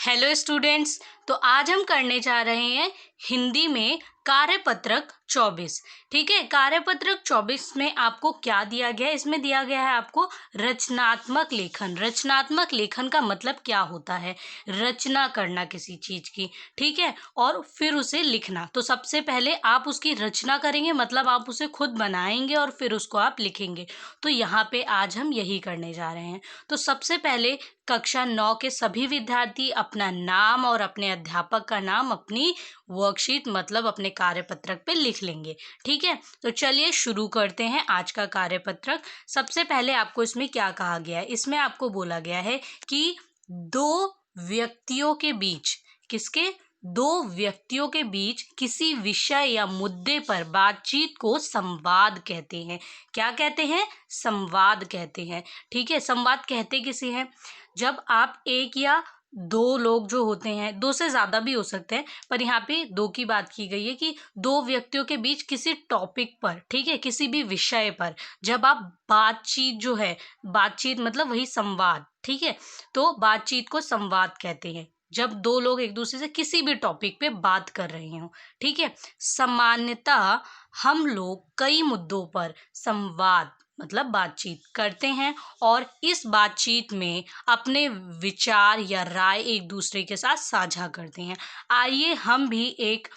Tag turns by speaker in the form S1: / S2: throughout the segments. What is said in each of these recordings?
S1: Hello students. तो आज हम करने जा रहे हैं हिंदी में कार्यपत्रक 24। ठीक है, कार्यपत्रक 24 में आपको क्या दिया गया है? इसमें दिया गया है आपको रचनात्मक लेखन। रचनात्मक लेखन का मतलब क्या होता है? रचना करना किसी चीज की, ठीक है, और फिर उसे लिखना। तो सबसे पहले आप उसकी रचना करेंगे, मतलब आप उसे खुद बनाएंगे और फिर उसको आप लिखेंगे। तो यहाँ पे आज हम यही करने जा रहे हैं। तो सबसे पहले कक्षा 9 के सभी विद्यार्थी अपना नाम और अपने अध्यापक का नाम अपनी वर्कशीट मतलब अपने कार्यपत्रक पे लिख लेंगे। ठीक है, तो चलिए शुरू करते हैं आज का कार्यपत्रक। सबसे पहले आपको इसमें क्या कहा गया है? इसमें आपको बोला गया है कि दो व्यक्तियों के बीच, किसके? दो व्यक्तियों के बीच किसी विषय या मुद्दे पर बातचीत को संवाद कहते हैं। क्या कहते हैं? संवाद कहते हैं। ठीक है, संवाद कहते किसे हैं? जब आप एक या दो लोग जो होते हैं, दो से ज़्यादा भी हो सकते हैं, पर यहाँ पे दो की बात की गई है कि दो व्यक्तियों के बीच किसी टॉपिक पर, ठीक है, किसी भी विषय पर जब आप बातचीत जो है, बातचीत मतलब वही संवाद, ठीक है, तो बातचीत को संवाद कहते हैं जब दो लोग एक दूसरे से किसी भी टॉपिक पे बात कर रहे हो। ठीक है, सामान्यतः हम लोग कई मुद्दों पर संवाद मतलब बातचीत करते हैं और इस बातचीत में अपने विचार या राय एक दूसरे के साथ साझा करते हैं। आइए हम भी एक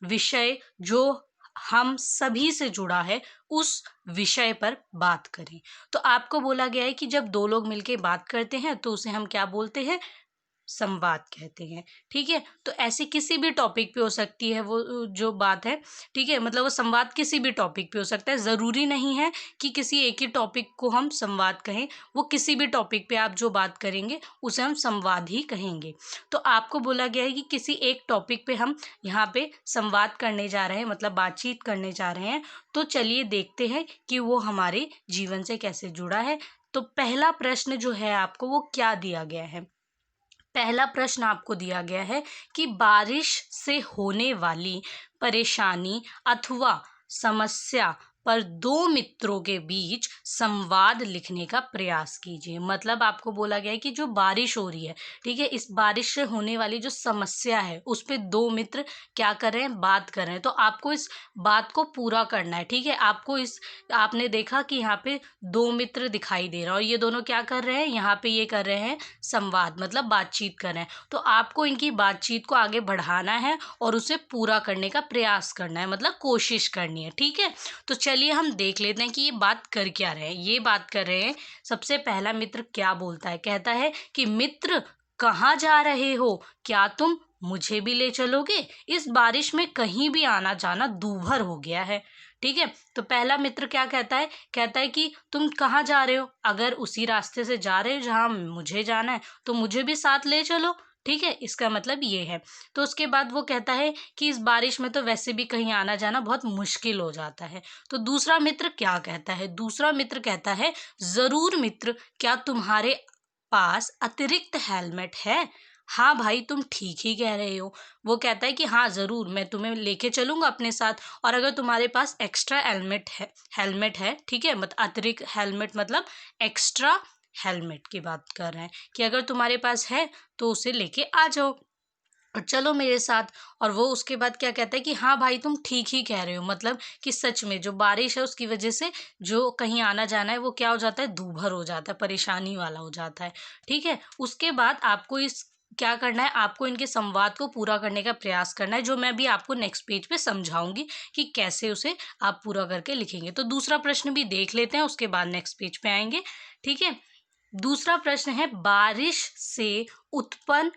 S1: विषय जो हम सभी से जुड़ा है उस विषय पर बात करें। तो आपको बोला गया है कि जब दो लोग मिलकर बात करते हैं तो उसे हम क्या बोलते हैं? संवाद कहते हैं। ठीक है, तो ऐसे किसी भी टॉपिक पे हो सकती है वो जो बात है। ठीक है, मतलब वो संवाद किसी भी टॉपिक पे हो सकता है, ज़रूरी नहीं है कि किसी एक ही टॉपिक को हम संवाद कहें। वो किसी भी टॉपिक पे आप जो बात करेंगे उसे हम संवाद ही कहेंगे। तो आपको बोला गया है कि किसी एक टॉपिक पे हम यहाँ पे संवाद करने जा रहे हैं, मतलब बातचीत करने जा रहे हैं। तो चलिए देखते हैं कि वो हमारे जीवन से कैसे जुड़ा है। तो पहला प्रश्न जो है आपको वो क्या दिया गया है? पहला प्रश्न आपको दिया गया है कि बारिश से होने वाली परेशानी अथवा समस्या पर दो मित्रों के बीच संवाद लिखने का प्रयास कीजिए। मतलब आपको बोला गया है कि जो बारिश हो रही है, ठीक है, इस बारिश से होने वाली जो समस्या है उस पे दो मित्र क्या कर रहे हैं? बात कर रहे हैं। तो आपको इस बात को पूरा करना है। ठीक है, आपको इस आपने देखा कि यहाँ पे दो मित्र दिखाई दे रहा है और ये दोनों क्या कर रहे हैं? यहाँ पे ये कर रहे हैं संवाद मतलब बातचीत कर रहे हैं। तो आपको इनकी बातचीत को आगे बढ़ाना है और उसे पूरा करने का प्रयास करना है, मतलब कोशिश करनी है। ठीक है, तो चलिए हम देख लेते हैं कि ये बात कर क्या रहे हैं। ये बात कर रहे हैं, सबसे पहला मित्र क्या बोलता है? कहता है कि मित्र कहाँ जा रहे हो? क्या तुम मुझे भी ले चलोगे? इस बारिश में कहीं भी आना जाना दूभर हो गया है। ठीक है, तो पहला मित्र क्या कहता है? कहता है कि तुम कहाँ जा रहे हो? अगर उसी रास्ते से जा रहे हो जहाँ मुझे जाना है तो मुझे भी साथ ले चलो। ठीक है, इसका मतलब ये है। तो उसके बाद वो कहता है कि इस बारिश में तो वैसे भी कहीं आना जाना बहुत मुश्किल हो जाता है। तो दूसरा मित्र क्या कहता है? दूसरा मित्र कहता है, जरूर मित्र, क्या तुम्हारे पास अतिरिक्त हेलमेट है? हाँ भाई, तुम ठीक ही कह रहे हो। वो कहता है कि हाँ ज़रूर, मैं तुम्हें लेके चलूँगा अपने साथ, और अगर तुम्हारे पास एक्स्ट्रा हेलमेट है, ठीक है, मतलब अतिरिक्त हेलमेट मतलब एक्स्ट्रा हेलमेट की बात कर रहे हैं कि अगर तुम्हारे पास है तो उसे लेके आ जाओ और चलो मेरे साथ। और वो उसके बाद क्या कहता है कि हाँ भाई, तुम ठीक ही कह रहे हो, मतलब कि सच में जो बारिश है उसकी वजह से जो कहीं आना जाना है वो क्या हो जाता है? दूभर हो जाता है, परेशानी वाला हो जाता है। ठीक है, उसके बाद आपको इस क्या करना है? आपको इनके संवाद को पूरा करने का प्रयास करना है, जो मैं भी आपको नेक्स्ट पेज पे समझाऊंगी कि कैसे उसे आप पूरा करके लिखेंगे। तो दूसरा प्रश्न भी देख लेते हैं, उसके बाद नेक्स्ट पेज पे आएंगे। ठीक है, दूसरा प्रश्न है, बारिश से उत्पन्न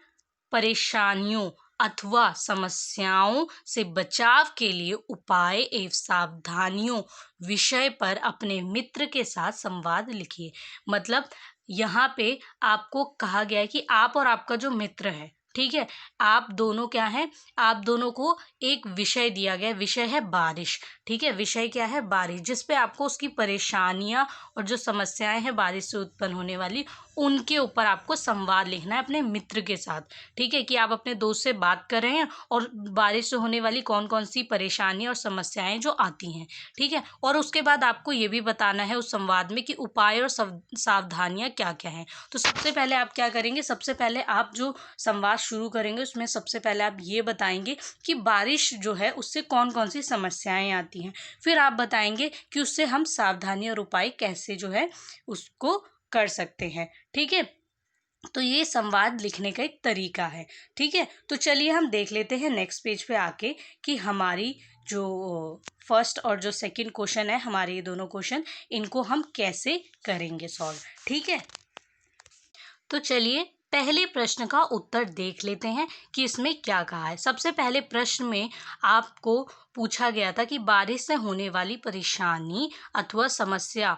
S1: परेशानियों अथवा समस्याओं से बचाव के लिए उपाय एवं सावधानियों विषय पर अपने मित्र के साथ संवाद लिखिए। मतलब यहाँ पे आपको कहा गया है कि आप और आपका जो मित्र है, ठीक है, आप दोनों क्या हैं? आप दोनों को एक विषय दिया गया है, विषय है बारिश। ठीक है, विषय क्या है? बारिश, जिस पे आपको उसकी परेशानियां और जो समस्याएं हैं बारिश से उत्पन्न होने वाली उनके ऊपर आपको संवाद लिखना है अपने मित्र के साथ। ठीक है, कि आप अपने दोस्त से बात कर रहे हैं और बारिश से होने वाली कौन कौन सी परेशानी और समस्याएं जो आती हैं। ठीक है, और उसके बाद आपको ये भी बताना है उस संवाद में कि उपाय और सावधानियां क्या क्या हैं। तो सबसे पहले आप क्या करेंगे, सबसे पहले आप जो संवाद शुरू करेंगे उसमें सबसे पहले आप ये बताएंगे कि बारिश जो है उससे कौन कौन सी समस्याएं आती हैं। फिर आप बताएंगे कि उससे हम सावधानी और उपाय कैसे जो है उसको कर सकते हैं। ठीक है, तो ये संवाद लिखने का एक तरीका है। ठीक है, तो चलिए हम देख लेते हैं नेक्स्ट पेज पे आके कि हमारी जो फर्स्ट और जो सेकंड क्वेश्चन है, हमारे ये दोनों क्वेश्चन, इनको हम कैसे करेंगे सॉल्व। ठीक है, तो चलिए पहले प्रश्न का उत्तर देख लेते हैं कि इसमें क्या कहा है। सबसे पहले प्रश्न में आपको पूछा गया था कि बारिश से होने वाली परेशानी अथवा समस्या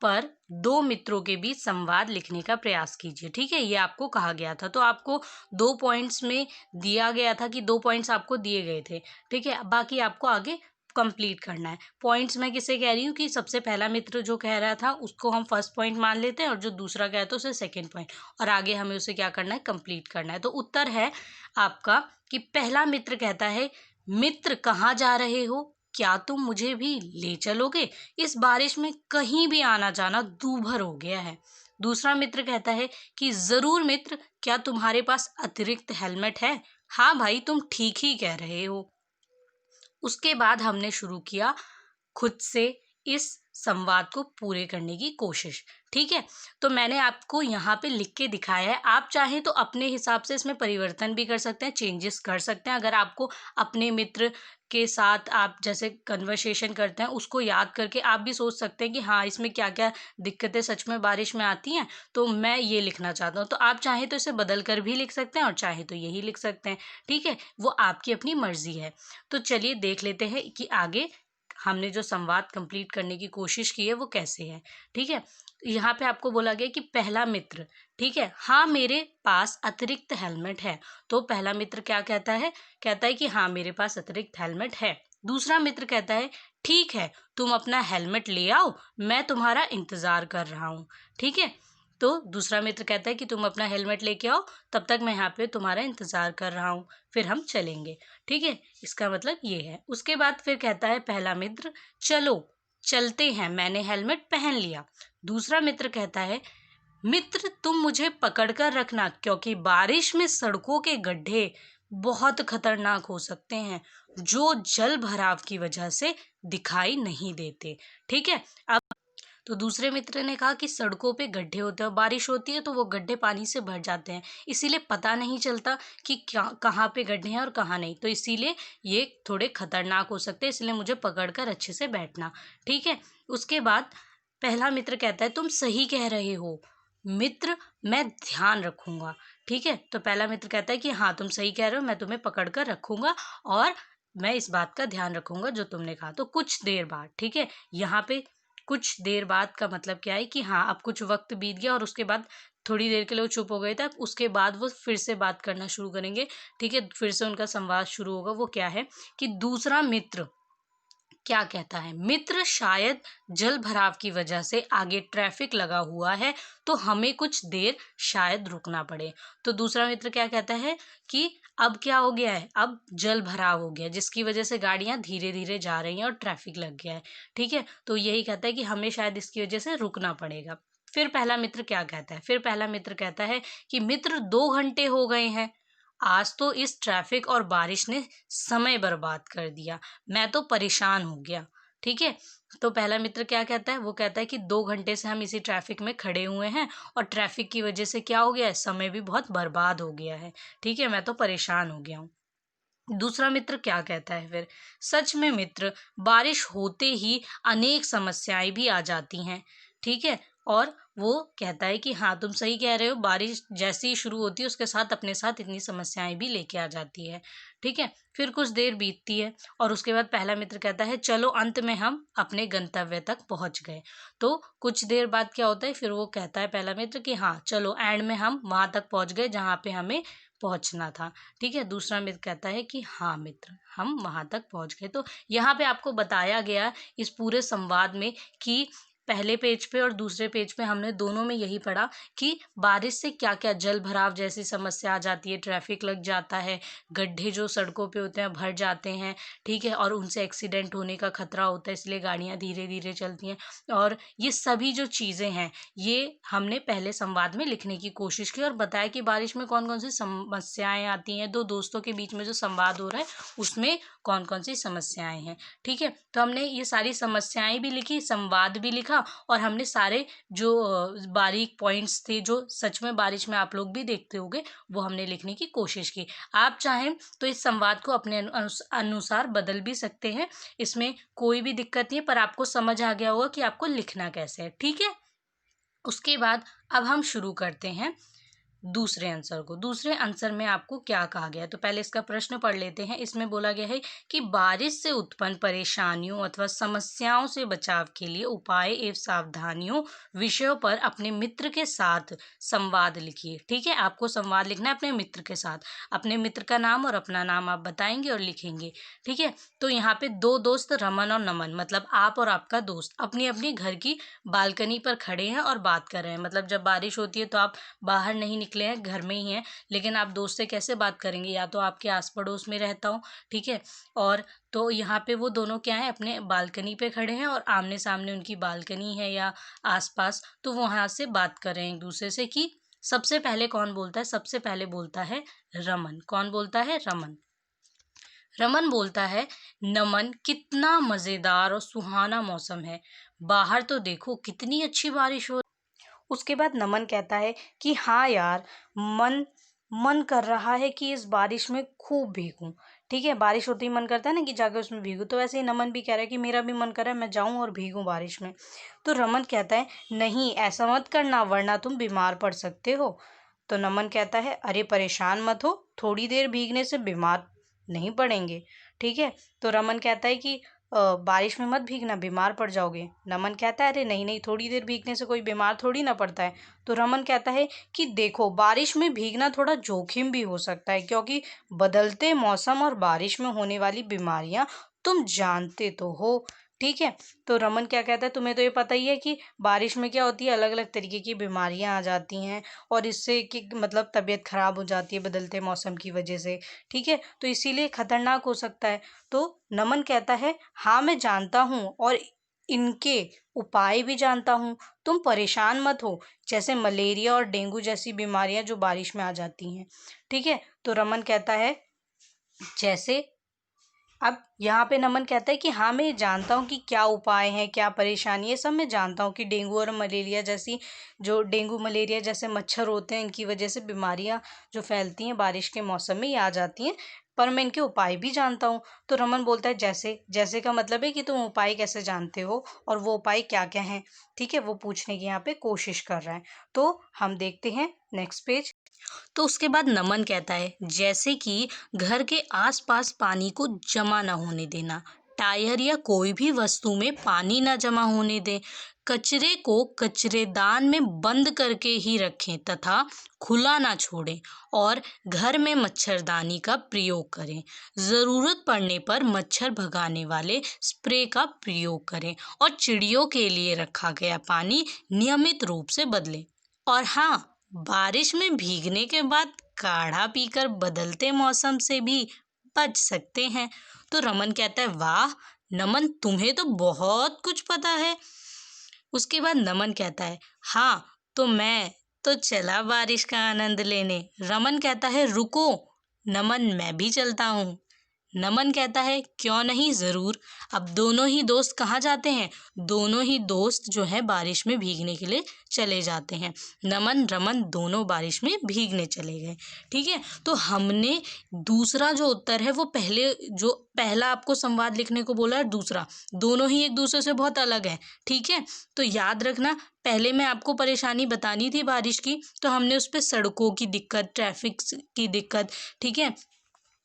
S1: पर दो मित्रों के बीच संवाद लिखने का प्रयास कीजिए। ठीक है, ये आपको कहा गया था। तो आपको 2 पॉइंट्स में दिया गया था कि 2 पॉइंट्स आपको दिए गए थे। ठीक है, बाकी आपको आगे कंप्लीट करना है। पॉइंट्स मैं किसे कह रही हूँ कि सबसे पहला मित्र जो कह रहा था उसको हम फर्स्ट पॉइंट मान लेते हैं और जो दूसरा कह तो उसे सेकेंड पॉइंट, और आगे हमें उसे क्या करना है, कंप्लीट करना है। तो उत्तर है आपका कि पहला मित्र कहता है, मित्र कहाँ जा रहे हो, क्या तुम मुझे भी ले चलोगे, इस बारिश में कहीं भी आना जाना दूभर हो गया है। दूसरा मित्र कहता है कि जरूर मित्र, क्या तुम्हारे पास अतिरिक्त हेलमेट है, हाँ भाई तुम ठीक ही कह रहे हो। उसके बाद हमने शुरू किया खुद से इस संवाद को पूरे करने की कोशिश। ठीक है, तो मैंने आपको यहाँ पे लिख के दिखाया है। आप चाहें तो अपने हिसाब से इसमें परिवर्तन भी कर सकते हैं, चेंजेस कर सकते हैं। अगर आपको अपने मित्र के साथ आप जैसे कन्वर्सेशन करते हैं उसको याद करके आप भी सोच सकते हैं कि हाँ इसमें क्या क्या दिक्कतें सच में बारिश में आती हैं, तो मैं ये लिखना चाहता हूँ। तो आप चाहें तो इसे बदल कर भी लिख सकते हैं और चाहे तो यही लिख सकते हैं। ठीक है, वो आपकी अपनी मर्जी है। तो चलिए देख लेते हैं कि आगे हमने जो संवाद कंप्लीट करने की कोशिश की है वो कैसे है। ठीक है, यहाँ पे आपको बोला गया कि पहला मित्र, ठीक है, हाँ मेरे पास अतिरिक्त हेलमेट है। तो पहला मित्र क्या कहता है, कहता है कि हाँ मेरे पास अतिरिक्त हेलमेट है। दूसरा मित्र कहता है, ठीक है तुम अपना हेलमेट ले आओ, मैं तुम्हारा इंतजार कर रहा हूँ। ठीक है, तो दूसरा मित्र कहता है कि तुम अपना हेलमेट लेके आओ, तब तक मैं यहाँ पे तुम्हारा इंतजार कर रहा हूँ, फिर हम चलेंगे। ठीक है, इसका मतलब ये है। उसके बाद फिर कहता है पहला मित्र, चलो चलते हैं, मैंने हेलमेट पहन लिया। दूसरा मित्र कहता है, मित्र तुम मुझे पकड़ कर रखना, क्योंकि बारिश में सड़कों के गड्ढे बहुत खतरनाक हो सकते हैं जो जल भराव की वजह से दिखाई नहीं देते। ठीक है, अब तो दूसरे मित्र ने कहा कि सड़कों पे गड्ढे होते हैं, बारिश होती है तो वो गड्ढे पानी से भर जाते हैं, इसीलिए पता नहीं चलता कि क्या कहाँ पे गड्ढे हैं और कहाँ नहीं, तो इसीलिए ये थोड़े खतरनाक हो सकते हैं, इसलिए मुझे पकड़कर अच्छे से बैठना। ठीक है, उसके बाद पहला मित्र कहता है, तुम सही कह रहे हो मित्र, मैं ध्यान रखूंगा। ठीक है, तो पहला मित्र कहता है कि हाँ तुम सही कह रहे हो, मैं तुम्हें पकड़ कर रखूंगा और मैं इस बात का ध्यान रखूंगा जो तुमने कहा। तो कुछ देर बाद, ठीक है, यहाँ पे कुछ देर बाद का मतलब क्या है कि हाँ अब कुछ वक्त बीत गया और उसके बाद थोड़ी देर के लिए वो चुप हो गए थे, उसके बाद वो फिर से बात करना शुरू करेंगे। ठीक है, फिर से उनका संवाद शुरू होगा। वो क्या है कि दूसरा मित्र क्या कहता है, मित्र शायद जल भराव की वजह से आगे ट्रैफिक लगा हुआ है तो हमें कुछ देर शायद रुकना पड़े। तो दूसरा मित्र क्या कहता है कि अब क्या हो गया है, अब जल भराव हो गया जिसकी वजह से गाड़ियां धीरे धीरे जा रही हैं और ट्रैफिक लग गया है। ठीक है, तो यही कहता है कि हमें शायद इसकी वजह से रुकना पड़ेगा। फिर पहला मित्र क्या कहता है, फिर पहला मित्र कहता है कि मित्र 2 घंटे हो गए हैं, आज तो इस ट्रैफिक और बारिश ने समय बर्बाद कर दिया, मैं तो परेशान हो गया। ठीक है, तो पहला मित्र क्या कहता है, वो कहता है कि 2 घंटे से हम इसी ट्रैफिक में खड़े हुए हैं और ट्रैफिक की वजह से क्या हो गया है, समय भी बहुत बर्बाद हो गया है। ठीक है, मैं तो परेशान हो गया हूँ। दूसरा मित्र क्या कहता है फिर, सच में मित्र, बारिश होते ही अनेक समस्याएं भी आ जाती हैं। ठीक है, और वो कहता है कि हाँ तुम सही कह रहे हो, बारिश जैसे ही शुरू होती है उसके साथ अपने साथ इतनी समस्याएं भी लेके आ जाती है। ठीक है, फिर कुछ देर बीतती है और उसके बाद पहला मित्र कहता है, चलो अंत में हम अपने गंतव्य तक पहुंच गए। तो कुछ देर बाद क्या होता है, फिर वो कहता है पहला मित्र कि हाँ चलो एंड में हम वहां तक पहुंच गए जहाँ पे हमें पहुंचना था। ठीक है, दूसरा मित्र कहता है कि हाँ मित्र, हम वहां तक पहुंच गए। तो यहाँ पे आपको बताया गया इस पूरे संवाद में कि पहले पेज पे और दूसरे पेज पे हमने दोनों में यही पढ़ा कि बारिश से क्या क्या जल भराव जैसी समस्या आ जाती है, ट्रैफिक लग जाता है, गड्ढे जो सड़कों पे होते हैं भर जाते हैं, ठीक है, और उनसे एक्सीडेंट होने का खतरा होता है, इसलिए गाड़ियाँ धीरे धीरे चलती हैं। और ये सभी जो चीज़ें हैं ये हमने पहले संवाद में लिखने की कोशिश की और बताया कि बारिश में कौन कौन सी समस्याएं आती हैं, दो दोस्तों के बीच में जो संवाद हो रहा है उसमें कौन कौन सी समस्याएं हैं, ठीक है। तो हमने ये सारी समस्याएं भी लिखी, संवाद भी लिखा और हमने सारे जो बारीक पॉइंट्स थे जो सच में बारिश में आप लोग भी देखते होंगे वो हमने लिखने की कोशिश की। आप चाहें तो इस संवाद को अपने अनुसार बदल भी सकते हैं, इसमें कोई भी दिक्कत नहीं है, पर आपको समझ आ गया होगा कि आपको लिखना कैसे है, ठीक है। उसके बाद अब हम शुरू करते हैं दूसरे आंसर को। दूसरे आंसर में आपको क्या कहा गया है, तो पहले इसका प्रश्न पढ़ लेते हैं। इसमें बोला गया है कि बारिश से उत्पन्न परेशानियों अथवा समस्याओं से बचाव के लिए उपाय एवं सावधानियों विषयों पर अपने मित्र के साथ संवाद लिखिए, ठीक है। आपको संवाद लिखना है अपने मित्र के साथ, अपने मित्र का नाम और अपना नाम आप बताएंगे और लिखेंगे, ठीक है। तो यहाँ पे दो दोस्त रमन और नमन, मतलब आप और आपका दोस्त अपनी अपनी घर की बालकनी पर खड़े हैं और बात कर रहे हैं। मतलब जब बारिश होती है तो आप बाहर नहीं निकले हैं, घर में ही हैं, लेकिन आप दोस्त से कैसे बात करेंगे, या तो आपके आस पड़ोस में रहता हो, ठीक है। और तो यहाँ पे वो दोनों क्या है, अपने बालकनी पे खड़े हैं और आमने सामने उनकी बालकनी है या आसपास, तो वो वहाँ से बात कर रहे हैं एक दूसरे से कि सबसे पहले कौन बोलता है। सबसे पहले बोलता है रमन। कौन बोलता है? रमन। रमन बोलता है, नमन कितना मज़ेदार और सुहाना मौसम है, बाहर तो देखो कितनी अच्छी बारिश हो। उसके बाद नमन कहता है कि हाँ यार, मन मन कर रहा है कि इस बारिश में खूब भीगूं, ठीक है। बारिश होते ही मन करता है ना कि जाकर उसमें भीगूं, तो वैसे ही नमन भी कह रहा है कि मेरा भी मन कर रहा है मैं जाऊं और भीगूं बारिश में। तो रमन कहता है, नहीं ऐसा मत करना वरना तुम बीमार पड़ सकते हो। तो नमन कहता है, अरे परेशान मत हो, थोड़ी देर भीगने से बीमार नहीं पड़ेंगे, ठीक है। तो रमन कहता है कि बारिश में मत भीगना, बीमार पड़ जाओगे। नमन कहता है, अरे नहीं नहीं, थोड़ी देर भीगने से कोई बीमार थोड़ी ना पड़ता है। तो रमन कहता है कि देखो, बारिश में भीगना थोड़ा जोखिम भी हो सकता है, क्योंकि बदलते मौसम और बारिश में होने वाली बीमारियां तुम जानते तो हो, ठीक है। तो रमन क्या कहता है, तुम्हें तो ये पता ही है कि बारिश में क्या होती है, अलग अलग तरीके की बीमारियां आ जाती हैं और इससे कि मतलब तबीयत खराब हो जाती है बदलते मौसम की वजह से, ठीक है। तो इसीलिए खतरनाक हो सकता है। तो नमन कहता है, हाँ मैं जानता हूँ और इनके उपाय भी जानता हूँ, तुम परेशान मत हो। जैसे मलेरिया और डेंगू जैसी बीमारियां जो बारिश में आ जाती हैं, ठीक है। तो रमन कहता है, जैसे अब यहाँ पे नमन कहता है कि हाँ मैं जानता हूँ कि क्या उपाय हैं, क्या परेशानी है, सब मैं जानता हूँ कि डेंगू और मलेरिया जैसी जो डेंगू मलेरिया जैसे मच्छर होते हैं, इनकी वजह से बीमारियाँ जो फैलती हैं बारिश के मौसम में ये आ जाती हैं, पर मैं इनके उपाय भी जानता हूँ। तो रमन बोलता है, जैसे जैसे का मतलब है कि तुम उपाय कैसे जानते हो और वो उपाय क्या क्या हैं, ठीक है, वो पूछने की यहाँ पे कोशिश कर रहा है। तो हम देखते हैं नेक्स्ट पेज। तो उसके बाद नमन कहता है, जैसे कि घर के आसपास पानी को जमा ना होने देना, टायर या कोई भी वस्तु में पानी ना जमा होने दें, कचरे को कचरेदान में बंद करके ही रखें तथा खुला ना छोड़ें और घर में मच्छरदानी का प्रयोग करें। ज़रूरत पड़ने पर मच्छर भगाने वाले स्प्रे का प्रयोग करें और चिड़ियों के लिए रखा गया पानी नियमित रूप से बदलें। और हाँ, बारिश में भीगने के बाद काढ़ा पीकर बदलते मौसम से भी बच सकते हैं। तो रमन कहता है, वाह नमन, तुम्हें तो बहुत कुछ पता है। उसके बाद नमन कहता है, हाँ तो मैं तो चला बारिश का आनंद लेने। रमन कहता है, रुको नमन, मैं भी चलता हूँ। नमन कहता है, क्यों नहीं, ज़रूर। अब दोनों ही दोस्त कहाँ जाते हैं? दोनों ही दोस्त जो है बारिश में भीगने के लिए चले जाते हैं। नमन रमन दोनों बारिश में भीगने चले गए, ठीक है। तो हमने दूसरा जो उत्तर है वो पहला आपको संवाद लिखने को बोला है, दूसरा दोनों ही एक दूसरे से बहुत अलग है, ठीक है। तो याद रखना, पहले मैं आपको परेशानी बतानी थी बारिश की, तो हमने उस पर सड़कों की दिक्कत, ट्रैफिक की दिक्कत, ठीक है,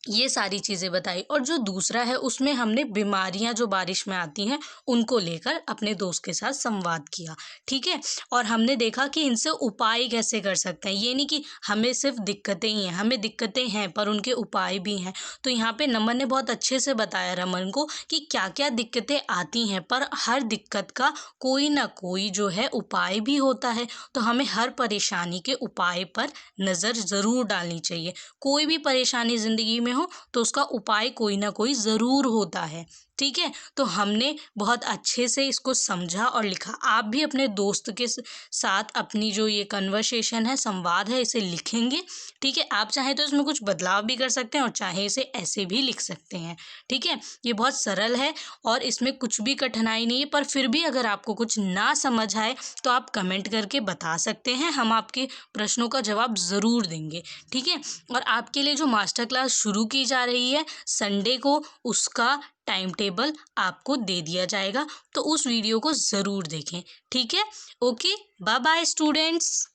S1: ये सारी चीज़ें बताई। और जो दूसरा है उसमें हमने बीमारियां जो बारिश में आती हैं उनको लेकर अपने दोस्त के साथ संवाद किया, ठीक है। और हमने देखा कि इनसे उपाय कैसे कर सकते हैं। ये नहीं कि हमें सिर्फ दिक्कतें ही हैं, हमें दिक्कतें हैं पर उनके उपाय भी हैं। तो यहाँ पे नमन ने बहुत अच्छे से बताया रमन को कि क्या क्या दिक्कतें आती हैं, पर हर दिक्कत का कोई ना कोई जो है उपाय भी होता है। तो हमें हर परेशानी के उपाय पर नज़र ज़रूर डालनी चाहिए। कोई भी परेशानी ज़िंदगी में हो तो उसका उपाय कोई ना कोई ज़रूर होता है, ठीक है। तो हमने बहुत अच्छे से इसको समझा और लिखा। आप भी अपने दोस्त के साथ अपनी जो ये कन्वर्सेशन है, संवाद है, इसे लिखेंगे, ठीक है। आप चाहें तो इसमें कुछ बदलाव भी कर सकते हैं और चाहे इसे ऐसे भी लिख सकते हैं, ठीक है। ये बहुत सरल है और इसमें कुछ भी कठिनाई नहीं है। पर फिर भी अगर आपको कुछ ना समझ आए तो आप कमेंट करके बता सकते हैं, हम आपके प्रश्नों का जवाब ज़रूर देंगे, ठीक है। और आपके लिए जो मास्टर क्लास शुरू की जा रही है संडे को, उसका टाइम टेबल आपको दे दिया जाएगा, तो उस वीडियो को ज़रूर देखें, ठीक है। Okay, bye bye students.